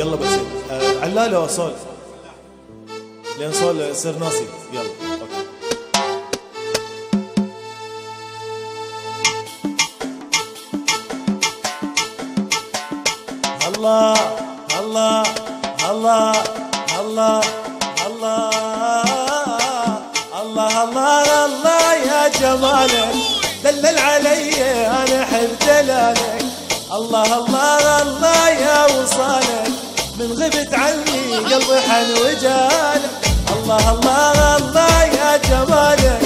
يلا بس علالة صول لين صول يصير ناصي. يلا اوكي. الله الله الله الله الله الله الله الله يا جمالك دلل علي انا احب دلالك. الله الله الله يا وصالك من غبت عني قلبي حن وجالك. الله الله الله يا جمالك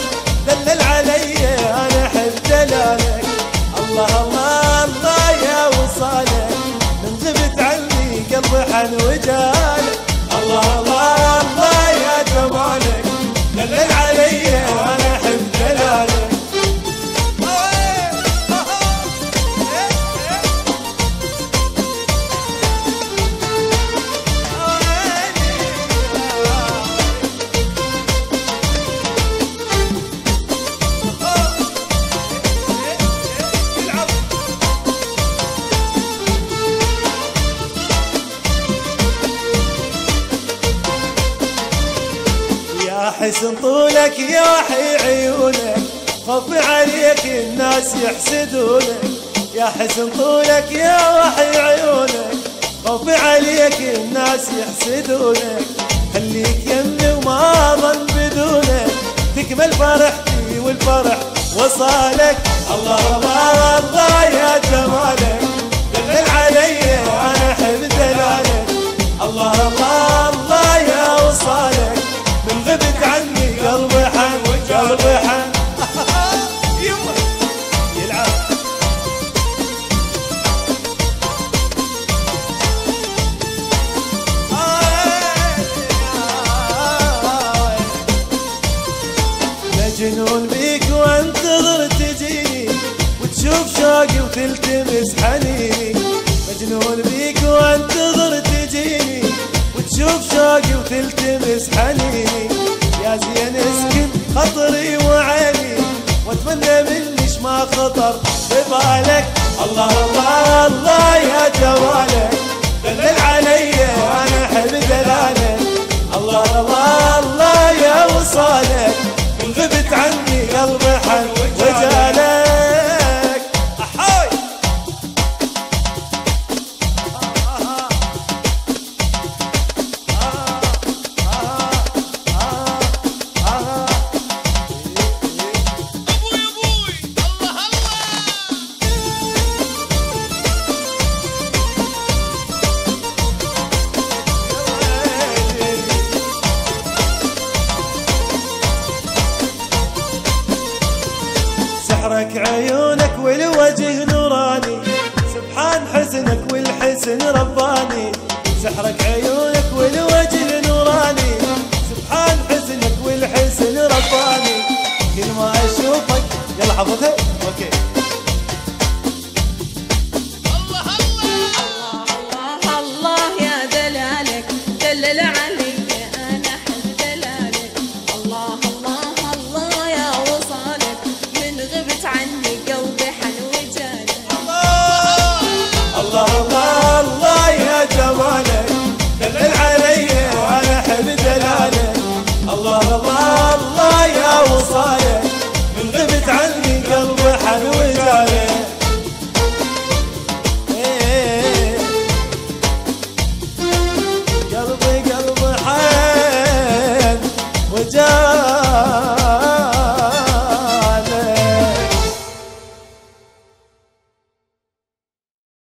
دلل علي انا احب دلالك. الله الله الله يا وصالك من غبت عني قلبي حن وجالك. الله الله الله يا جمالك دلل علي انا احب دلالك. يا حسن طولك يا وحي عيونك خفي عليك الناس يحسدونك. يا حسن طولك يا وحي عيونك خفي عليك الناس يحسدونك. خليك يمي وما ظن بدونك تكمل فرحتي والفرح وصالك. الله الله الله يا جمالك دلل علي انا احب دلالك. الله الله الله يا وصالك من غبت عني قلبي حن قلبي حن. يلعب مجنون بيك وانتظر تجيني وتشوف شوقي وتلتمس حنيني. مجنون بيك وانتظر تجيني وتشوف شوقي وتلتمس حنيني. يا زين اسكن خطري وعيني واتمنى منيش ما خطر ببالك. الله الله الله يا جمالك دلل علي انا احب دلالك. الله الله الله يا وصالك من غبت عني قلبي حن وجالك. احاي سحرك عيونك والوجه نوراني سبحان حسنك والحسن رباني. سحرك عيونك والوجه نوراني سبحان حسنك والحسن رباني. كل ما اشوفك يلا حفظتها اوكي. الله الله الله الله يا دلالك دلل علي انا احب دلالك. الله الله الله يا وصالك من غبت عني قلبي حن وجالك. الله الله الله يا جمالك دلل علي وانا احب دلالك. الله الله الله يا وصالك من غبت عني قلبي حن وجالك. قلبي قلبي حن وجالك.